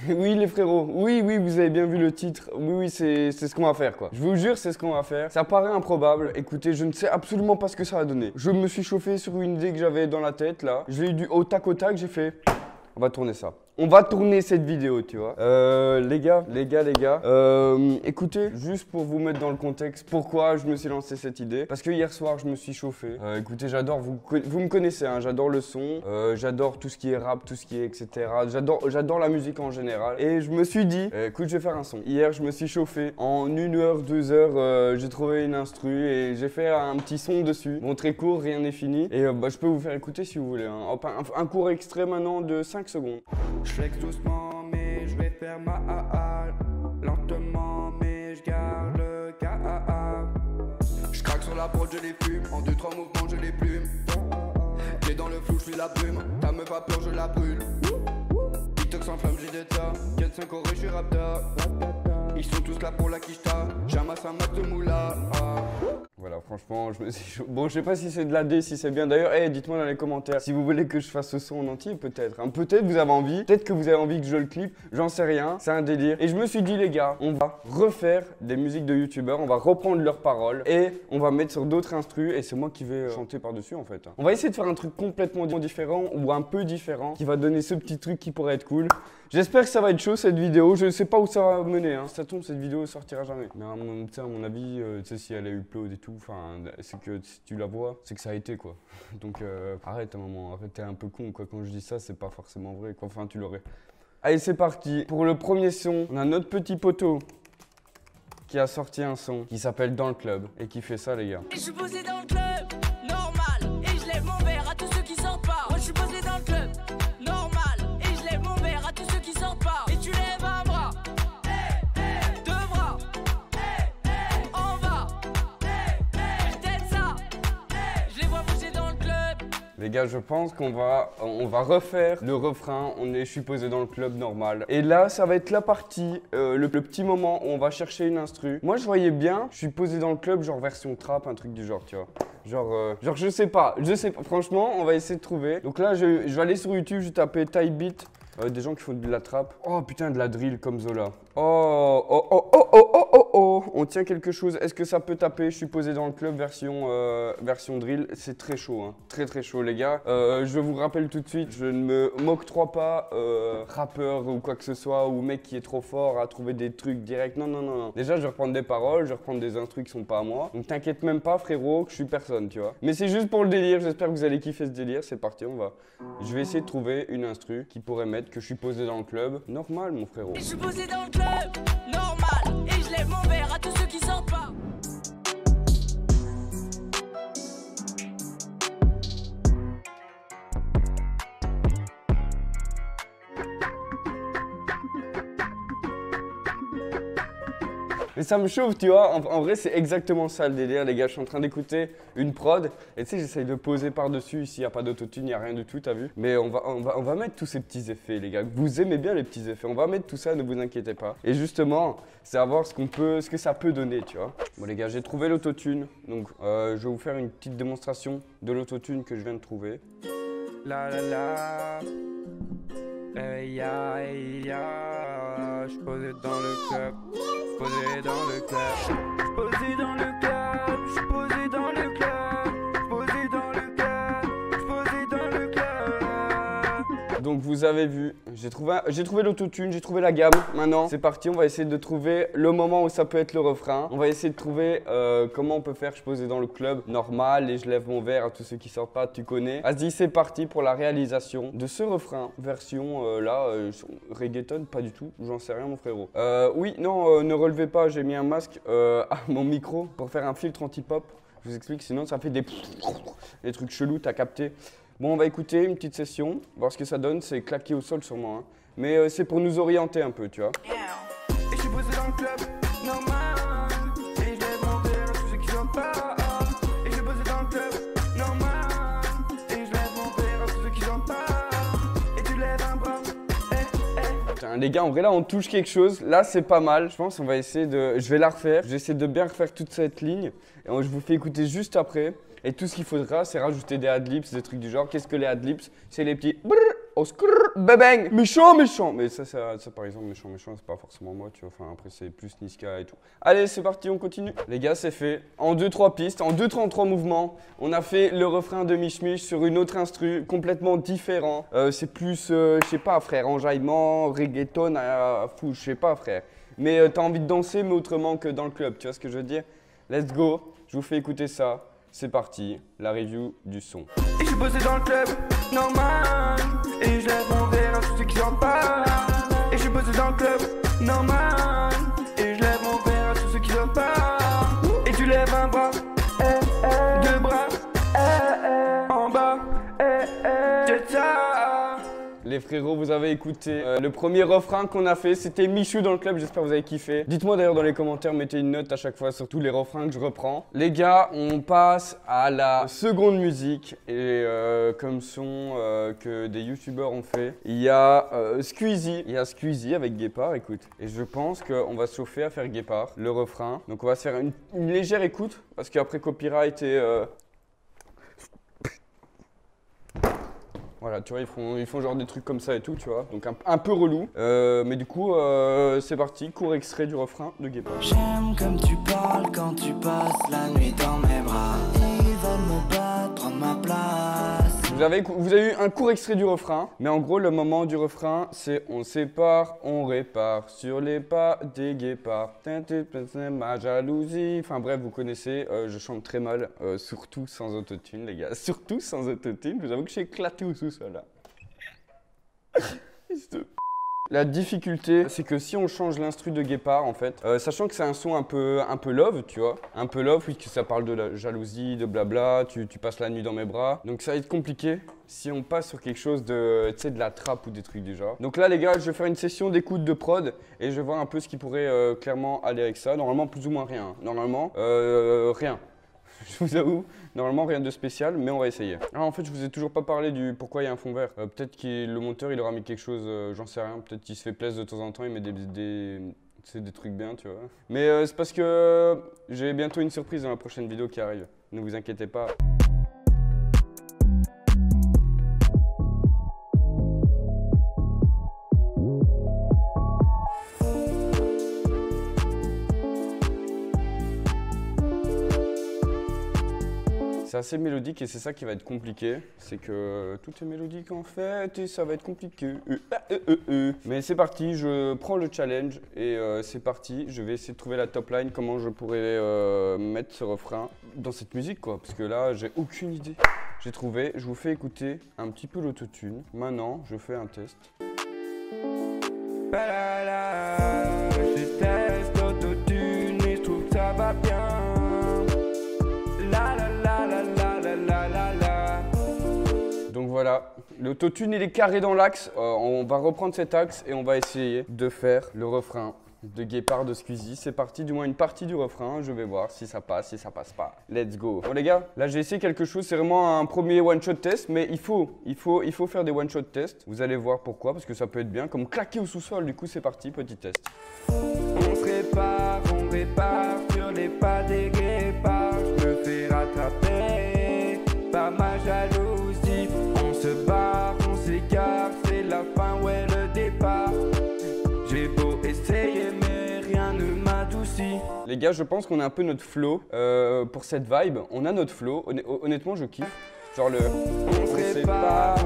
Oui les frérots, oui vous avez bien vu le titre, oui c'est ce qu'on va faire quoi. Je vous jure c'est ce qu'on va faire. Ça paraît improbable, écoutez je ne sais absolument pas ce que ça va donner. Je me suis chauffé sur une idée que j'avais dans la tête là. Je l'ai eu du au tac, j'ai fait on va tourner ça. On va tourner cette vidéo, tu vois. Les gars, écoutez, juste pour vous mettre dans le contexte, pourquoi je me suis lancé cette idée. Parce que hier soir, je me suis chauffé. Écoutez, j'adore, vous me connaissez, hein, j'adore le son, j'adore tout ce qui est rap, tout ce qui est etc. J'adore la musique en général. Et je me suis dit, écoute, je vais faire un son. Hier, je me suis chauffé. En 1 heure, 2 heures, j'ai trouvé une instru et j'ai fait un petit son dessus. Bon, très court, rien n'est fini. Et je peux vous faire écouter si vous voulez. Hein. Hop, un court extrait maintenant de 5 secondes. Je flex doucement mais je vais faire ma halle. Lentement mais je garde le cas. Je craque sur la prod, je les fume. En 2-3 mouvements je les plume. T'es dans le flou, je suis la brume. Ta meuf a peur, je la brûle. TikTok sans flamme, j'ai des tas. 4-5 corées, je suis raptor. Ils sont tous là pour la quicheta. J'amasse un max de moula. Voilà, franchement, je me suis chaud. Bon, je sais pas si c'est de la D, si c'est bien. D'ailleurs, dites-moi dans les commentaires si vous voulez que je fasse ce son en entier, peut-être. Hein. Peut-être vous avez envie, peut-être que vous avez envie que je le clip, j'en sais rien, c'est un délire. Et je me suis dit, les gars, on va refaire des musiques de youtubeurs, on va reprendre leurs paroles et on va mettre sur d'autres instrus et c'est moi qui vais chanter par-dessus en fait. On va essayer de faire un truc complètement différent ou un peu différent qui va donner ce petit truc qui pourrait être cool. J'espère que ça va être chaud cette vidéo, je ne sais pas où ça va mener, hein. Ça tombe, cette vidéo sortira jamais. Mais à mon avis, tu sais, si elle a eu upload et tout, c'est que si tu la vois, c'est que ça a été quoi. Donc arrête un moment, arrête, t'es un peu con quoi. Quand je dis ça, c'est pas forcément vrai quoi. Enfin, tu l'aurais. Allez, c'est parti. Pour le premier son, on a notre petit poteau qui a sorti un son qui s'appelle Dans le club et qui fait ça, les gars. Je suis posé dans le club, normal, et je lève mon verre à tous ceux qui sortent pas. Moi je suis posé dans le club, normal, et je lève mon verre à tous ceux qui sortent pas. Et tu lèves un bras, deux bras, on va, je t'aide ça, je les vois bouger dans le club. Les gars, je pense qu'on va refaire le refrain. Je suis posé dans le club normal. Et là, ça va être la partie, le petit moment où on va chercher une instru. Moi, je voyais bien, je suis posé dans le club, genre version trap, un truc du genre, tu vois. Genre, je sais pas. Franchement, on va essayer de trouver. Donc là, je vais aller sur YouTube, je vais taper Type Beat. Des gens qui font de la trap. Oh putain, de la drill comme Zola. Oh, on tient quelque chose. Est-ce que ça peut taper? Je suis posé dans le club version drill. C'est très chaud, hein. Très chaud, les gars. Je vous rappelle tout de suite, je ne me m'octroie pas rappeur ou quoi que ce soit, ou mec qui est trop fort à trouver des trucs directs. Non. Déjà, je vais reprendre des paroles, je vais reprendre des instrus qui sont pas à moi. Donc t'inquiète même pas, frérot, que je suis personne, tu vois. Mais c'est juste pour le délire. J'espère que vous allez kiffer ce délire. C'est parti, je vais essayer de trouver une instru qui pourrait mettre que je suis posé dans le club. Normal, mon frérot. Je suis posé dans le club, normal, et je lève mon verre à tous ceux qui sortent pas. Mais ça me chauffe, tu vois. En vrai, c'est exactement ça le délire, les gars. Je suis en train d'écouter une prod. Et tu sais, j'essaye de poser par-dessus. Ici, il n'y a pas d'autotune, il n'y a rien du tout, t'as vu. Mais on va mettre tous ces petits effets, les gars. Vous aimez bien les petits effets. On va mettre tout ça, ne vous inquiétez pas. Et justement, c'est à voir ce que ça peut donner, tu vois. Bon, les gars, j'ai trouvé l'autotune. Donc, je vais vous faire une petite démonstration de l'autotune que je viens de trouver. La la la. Hey ya, je suis posé dans le club. Posé dans le club. Posé dans le club. Je suis posé dans le club. Posé dans le club. Posé dans le club. Donc vous avez vu, j'ai trouvé l'autotune, j'ai trouvé la gamme. Maintenant, c'est parti, on va essayer de trouver le moment où ça peut être le refrain. On va essayer de trouver comment on peut faire. Je suis posé dans le club normal et je lève mon verre à tous ceux qui sortent pas, tu connais. Vas-y, c'est parti pour la réalisation de ce refrain. Version reggaeton, pas du tout, j'en sais rien mon frérot. Oui, non, ne relevez pas, j'ai mis un masque à mon micro pour faire un filtre anti-pop. Je vous explique, sinon ça fait des trucs chelous, t'as capté. Bon, on va écouter une petite session, voir ce que ça donne. C'est claqué au sol sûrement, hein. Mais c'est pour nous orienter un peu, tu vois. Et je suis posé dans le club, normal. Et je lève mon verre à tous ceux qui sortent pas. Et je suis posé dans le club, normal. Et je lève mon verre à tous ceux qui sortent pas. Et tu lèves un bras, Putain, les gars, en vrai, là, on touche quelque chose. Là, c'est pas mal. Je pense qu'on va essayer de... Je vais la refaire. Je vais essayer de bien refaire toute cette ligne. Et je vous fais écouter juste après. Et tout ce qu'il faudra, c'est rajouter des adlibs, des trucs du genre. Qu'est-ce que les adlibs? C'est les petits brrr oh skrrr, bebeng, méchant, méchant. Mais ça, par exemple, méchant, méchant, c'est pas forcément moi, tu vois. Enfin, après, c'est plus Niska et tout. Allez, c'est parti, on continue. Les gars, c'est fait. En 2-3 pistes, en 2-3 mouvements, on a fait le refrain de Mich Mich sur une autre instru, complètement différent. C'est plus, je sais pas, frère, enjaillement, reggaeton, fou, je sais pas, frère. Mais t'as envie de danser, mais autrement que dans le club, tu vois ce que je veux dire? Let's go, je vous fais écouter ça. C'est parti, la review du son. Et je bossé dans le club, normal. Et je lève mon verre à tous ceux qui en parlent. Et je bossé dans le club, normal. Et je lève mon verre à tous ceux qui en parlent. Et tu lèves un bras, deux bras, en bas, c'est ça. Les frérots, vous avez écouté le premier refrain qu'on a fait, c'était Michou dans le club, j'espère que vous avez kiffé. Dites-moi d'ailleurs dans les commentaires, mettez une note à chaque fois sur tous les refrains que je reprends. Les gars, on passe à la seconde musique et comme son que des youtubeurs ont fait. Il y a Squeezie avec Guépard, écoute. Et je pense qu'on va se chauffer à faire Guépard, le refrain. Donc on va se faire une légère écoute parce qu'après copyright et... Voilà, tu vois, ils font genre des trucs comme ça et tout, tu vois. Donc un peu relou. Mais du coup, c'est parti. Court extrait du refrain de Guépard. J'aime comme tu parles quand tu passes la nuit dans mes bras. Ils veulent me battre, prendre ma place. Vous avez eu un court extrait du refrain. Mais en gros, le moment du refrain, c'est on sépare, on répare. Sur les pas des guépards. Ma jalousie. Enfin bref, vous connaissez. Je chante très mal. Surtout sans autotune, les gars. Surtout sans autotune. Je vous avoue que j'ai éclaté au sous-sol là. La difficulté, c'est que si on change l'instru de Guépard, en fait, sachant que c'est un son un peu love, tu vois, un peu love, puisque ça parle de la jalousie, de blabla, tu passes la nuit dans mes bras, donc ça va être compliqué si on passe sur quelque chose de, tu sais, de la trappe ou des trucs du genre. Donc là, les gars, je vais faire une session d'écoute de prod et je vais voir un peu ce qui pourrait clairement aller avec ça. Normalement, plus ou moins rien. Normalement, rien. Je vous avoue, normalement rien de spécial, mais on va essayer. Ah, en fait, je vous ai toujours pas parlé du pourquoi il y a un fond vert. Peut-être que le monteur, il aura mis quelque chose, j'en sais rien. Peut-être qu'il se fait plaisir de temps en temps, il met des trucs bien, tu vois. Mais c'est parce que j'ai bientôt une surprise dans la prochaine vidéo qui arrive. Ne vous inquiétez pas. C'est assez mélodique et c'est ça qui va être compliqué. C'est que tout est mélodique en fait et ça va être compliqué. Mais c'est parti, je prends le challenge et c'est parti. Je vais essayer de trouver la top line, comment je pourrais mettre ce refrain dans cette musique quoi. Parce que là, j'ai aucune idée. J'ai trouvé, je vous fais écouter un petit peu l'autotune. Maintenant, je fais un test. Je teste l'autotune et je trouve que ça va bien. Donc voilà, l'autotune il est carré dans l'axe, on va reprendre cet axe et on va essayer de faire le refrain de Guépard de Squeezie. C'est parti, du moins une partie du refrain, je vais voir si ça passe, si ça passe pas. Let's go. Bon les gars, là j'ai essayé quelque chose, c'est vraiment un premier one-shot test, mais il faut faire des one-shot tests. Vous allez voir pourquoi, parce que ça peut être bien, comme claquer au sous-sol, du coup c'est parti, petit test. On se répare sur les pas des guépards. Je me fais rattraper par ma jalousie. On se barre, on s'écarte, c'est la fin, ouais le départ. J'ai beau essayer mais rien ne m'adoucit. Les gars, je pense qu'on a un peu notre flow pour cette vibe. On a notre flow, honnêtement je kiffe. Genre le... On se répare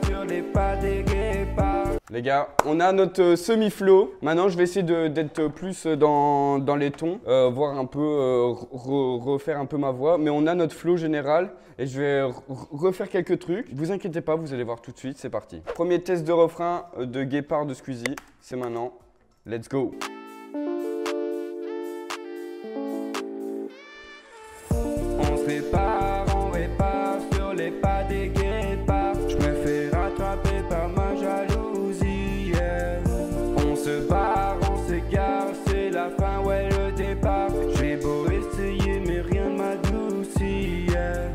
sur les pas des guépards. Les gars, on a notre semi-flow. Maintenant, je vais essayer d'être plus dans les tons, voir un peu, refaire un peu ma voix. Mais on a notre flow général et je vais refaire quelques trucs. Vous inquiétez pas, vous allez voir tout de suite, c'est parti. Premier test de refrain de Guépard de Squeezie, c'est maintenant. Let's go. On se répare sur les pas des guépards. Je me fais rattraper par ma jalousie, yeah. On se barre, on s'égare, c'est la fin, ouais le départ. J'ai beau essayer mais rien ne m'adoucit, yeah.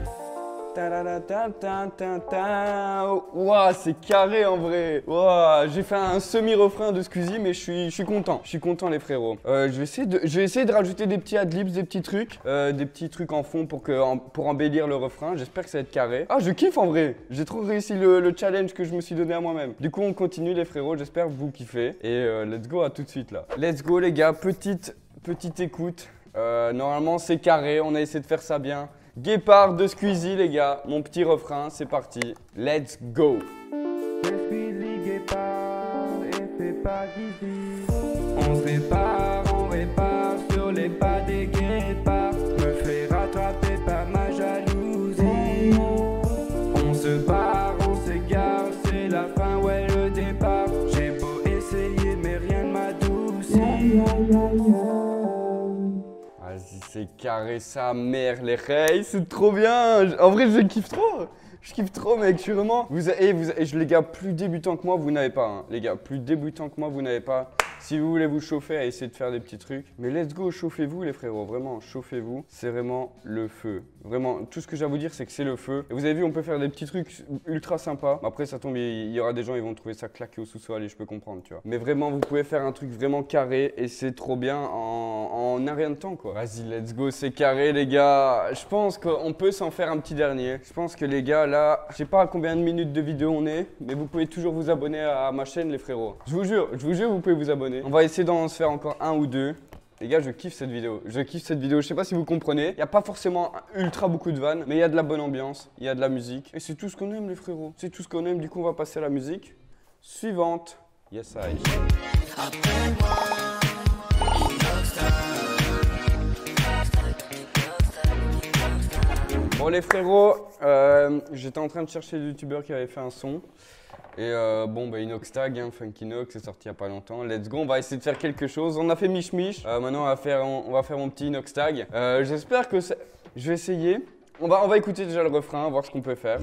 Ouah, c'est carré en vrai. Ouah, j'ai fait un semi-refrain de Squeezie, mais je suis content. Je suis content les frérots. Je vais essayer de rajouter des petits adlibs, des petits trucs en fond pour embellir le refrain. J'espère que ça va être carré. Ah, je kiffe en vrai. J'ai trop réussi le challenge que je me suis donné à moi-même. Du coup, on continue les frérots. J'espère que vous kiffez. Et let's go, à tout de suite là. Let's go les gars, petite écoute. Normalement c'est carré, on a essayé de faire ça bien. Guépard de Squeezie les gars, mon petit refrain, c'est parti. Let's go. Squeezie Guépard et fais pas Guizi. On se répare sur les pas des guépards. Me fais rattraper par ma jalousie. On se barre, on s'égare, c'est la fin, ouais le départ. J'ai beau essayer mais rien ne m'adoucit. Vas-y, c'est carré sa mère les reilles, c'est trop bien. En vrai, je kiffe trop. Je kiffe trop mec, je suis vraiment... les gars, plus débutants que moi, vous n'avez pas. Hein. Les gars, plus débutants que moi, vous n'avez pas. Si vous voulez vous chauffer à essayer de faire des petits trucs. Mais let's go, chauffez-vous les frérots, vraiment, chauffez-vous. C'est vraiment le feu. Vraiment, tout ce que j'ai à vous dire, c'est que c'est le feu. Et vous avez vu, on peut faire des petits trucs ultra sympas. Après, ça tombe, il y aura des gens, ils vont trouver ça claqué au sous-sol et je peux comprendre, tu vois. Mais vraiment, vous pouvez faire un truc vraiment carré et c'est trop bien en un rien de temps, quoi. Vas-y, let's go, c'est carré, les gars. Je pense qu'on peut s'en faire un petit dernier. Je pense que les gars, là, je sais pas à combien de minutes de vidéo on est, mais vous pouvez toujours vous abonner à ma chaîne, les frérots. Je vous jure, vous pouvez vous abonner. On va essayer d'en se faire encore un ou deux. Les gars, je kiffe cette vidéo. Je kiffe cette vidéo. Je sais pas si vous comprenez. Il n'y a pas forcément ultra beaucoup de vannes, mais il y a de la bonne ambiance, il y a de la musique. Et c'est tout ce qu'on aime, les frérots. C'est tout ce qu'on aime. Du coup, on va passer à la musique suivante. Yes, I. Bon, les frérots, j'étais en train de chercher le youtubeur qui avait fait un son. Et bon, bah, Inoxtag, hein, Funky Inox, c'est sorti il n'y a pas longtemps. Let's go, on va essayer de faire quelque chose. On a fait Mich Mich. Maintenant, on va faire mon petit Inoxtag. J'espère que ça... Je vais essayer. On va écouter déjà le refrain, voir ce qu'on peut faire.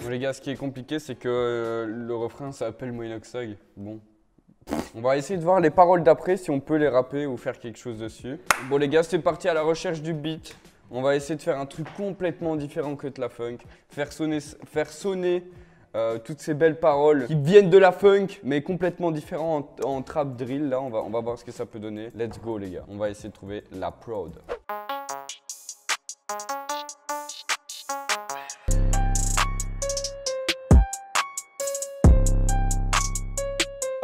Bon, les gars, ce qui est compliqué, c'est que le refrain, ça appelle moi Inoxtag. Bon. On va essayer de voir les paroles d'après, si on peut les rapper ou faire quelque chose dessus. Bon les gars, c'est parti à la recherche du beat. On va essayer de faire un truc complètement différent que de la funk. Faire sonner toutes ces belles paroles qui viennent de la funk, mais complètement différent en trap drill. Là, on va voir ce que ça peut donner. Let's go les gars, on va essayer de trouver la prod.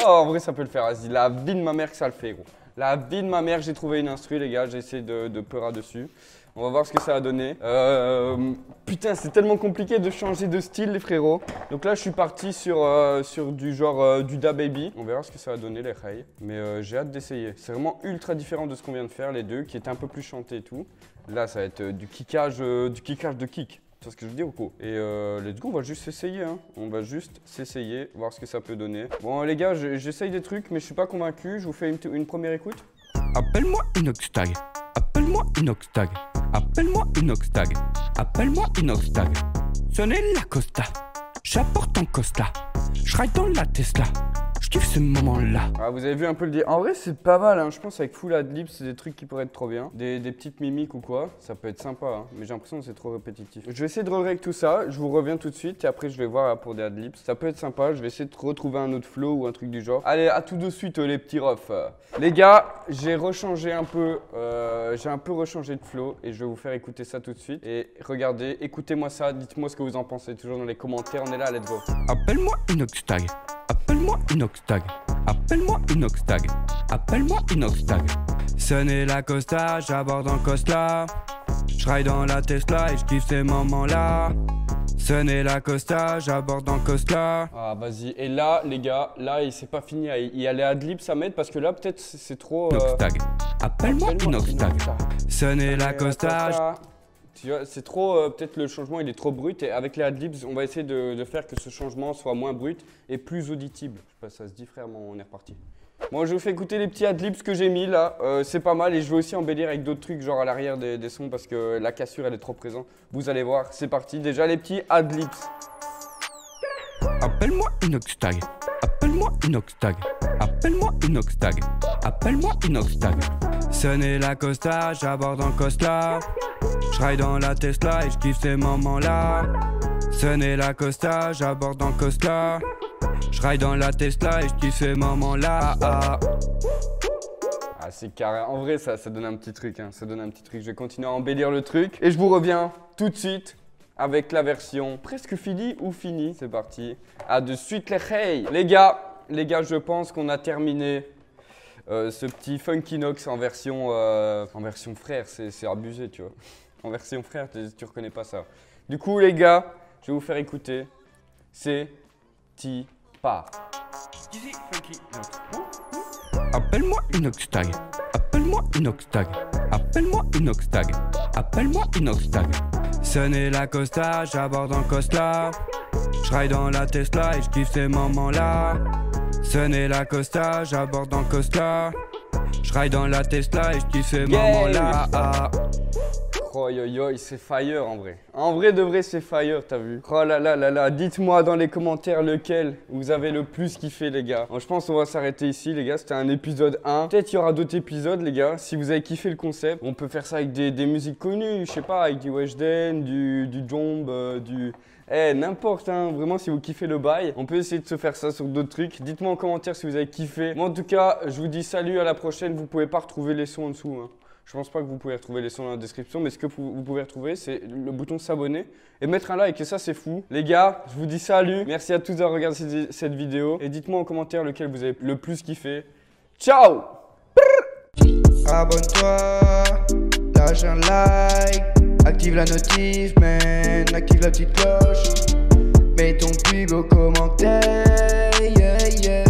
Oh, en vrai, ça peut le faire. Vas-y, la vie de ma mère que ça le fait, gros. La vie de ma mère, j'ai trouvé une instru, les gars. J'ai essayé de peura dessus. On va voir ce que ça a donné. Putain, c'est tellement compliqué de changer de style, les frérots. Donc là, je suis parti sur du genre du Da Baby. On verra ce que ça va donner, les rails. Mais j'ai hâte d'essayer. C'est vraiment ultra différent de ce qu'on vient de faire, les deux, qui étaient un peu plus chantés et tout. Là, ça va être du kickage de kick. C'est ce que je veux dire ou quoi? Et let's go, on va juste s'essayer, hein. On va juste s'essayer, voir ce que ça peut donner. Bon les gars, j'essaye des trucs mais je suis pas convaincu. Je vous fais une première écoute. Appelle-moi Inoxtag, appelle-moi Inoxtag, appelle-moi Inoxtag, appelle-moi Inoxtag. Sonnez la Costa, j'apporte en Costa, je ride dans la Tesla. Je kiffe ce moment-là. Ah, vous avez vu un peu le dire. En vrai, c'est pas mal, hein. Je pense avec full adlib, c'est des trucs qui pourraient être trop bien. Des petites mimiques ou quoi, ça peut être sympa, hein. Mais j'ai l'impression que c'est trop répétitif. Je vais essayer de régler tout ça, je vous reviens tout de suite et après je vais voir pour des adlibs. Ça peut être sympa, je vais essayer de retrouver un autre flow ou un truc du genre. Allez, à tout de suite les petits refs. Les gars, j'ai rechangé un peu, j'ai un peu rechangé de flow et je vais vous faire écouter ça tout de suite. Et regardez, écoutez-moi ça, dites-moi ce que vous en pensez, toujours dans les commentaires, on est là, let's go. Appelle-moi Inoxtag, appelle-moi Inoxtag, appelle-moi Inoxtag, appelle-moi Inoxtag. Sonnez la Costa, j'aborde en Costa, je ride dans la Tesla et je kiffe ces moments-là. Sonnez la Costa, j'aborde en Costa. Ah vas-y, et là les gars, là c'est pas fini, il y a les adlibs, ça m'aide parce que là peut-être c'est trop... Inoxtag, appelle-moi Inoxtag. Sonnez la Costa. Tu vois, c'est trop, peut-être le changement il est trop brut et avec les adlibs, on va essayer de faire que ce changement soit moins brut et plus audible. Je sais pas si ça se dit frère, mais on est reparti. Moi je vous fais écouter les petits adlibs que j'ai mis là, c'est pas mal et je vais aussi embellir avec d'autres trucs genre à l'arrière des sons parce que la cassure elle est trop présente. Vous allez voir, c'est parti, déjà les petits adlibs. Appelle-moi Inoxtag, Appelle-moi Inoxtag, appelle-moi Inoxtag, appelle-moi Inoxtag. Sonner la Costa, j'aborde en Costa. J'ride dans la Tesla et j'kiffe ces moments-là. Sonner la Costa, j'aborde en Costa. J'ride dans la Tesla et j'kiffe ces moments-là. Ah, c'est carré. En vrai, ça donne un petit truc, hein. Ça donne un petit truc. Je vais continuer à embellir le truc. Et je vous reviens tout de suite avec la version presque finie ou finie. C'est parti. À de suite les hey. Les gars, je pense qu'on a terminé ce petit Funkinox en version frère. C'est abusé, tu vois. En version frère, tu reconnais pas ça. Du coup, les gars, je vais vous faire écouter. C'est Tipa. Appelle-moi Inoxtag, appelle-moi Inoxtag, appelle-moi Inoxtag, appelle-moi Inoxtag. Sonner la Costa, j'aborde en Costa. J'ride dans la Tesla et j'kiffe ces moments-là. Sonner la Costa, j'aborde en Costa. J'ride dans la Tesla et j'kiffe ces moments-là. Oh yo yo, c'est fire en vrai. En vrai de vrai, c'est fire, t'as vu? Oh là là là là, dites-moi dans les commentaires lequel vous avez le plus kiffé, les gars. Bon, je pense qu'on va s'arrêter ici, les gars. C'était un épisode 1. Peut-être il y aura d'autres épisodes, les gars. Si vous avez kiffé le concept, on peut faire ça avec des musiques connues, je sais pas, avec du Weshden, du Jomb, du... n'importe, hein. Vraiment, si vous kiffez le bail, on peut essayer de se faire ça sur d'autres trucs. Dites-moi en commentaire si vous avez kiffé. Moi, en tout cas, je vous dis salut, à la prochaine. Vous pouvez pas retrouver les sons en dessous, hein. Je pense pas que vous pouvez retrouver les sons dans la description, mais ce que vous pouvez retrouver, c'est le bouton s'abonner et mettre un like, et ça, c'est fou. Les gars, je vous dis salut. Merci à tous d'avoir regardé cette vidéo. Et dites-moi en commentaire lequel vous avez le plus kiffé. Ciao! Abonne-toi, lâche un like, active la notif, man, active la petite cloche, mets ton pub au commentaire, yeah, yeah.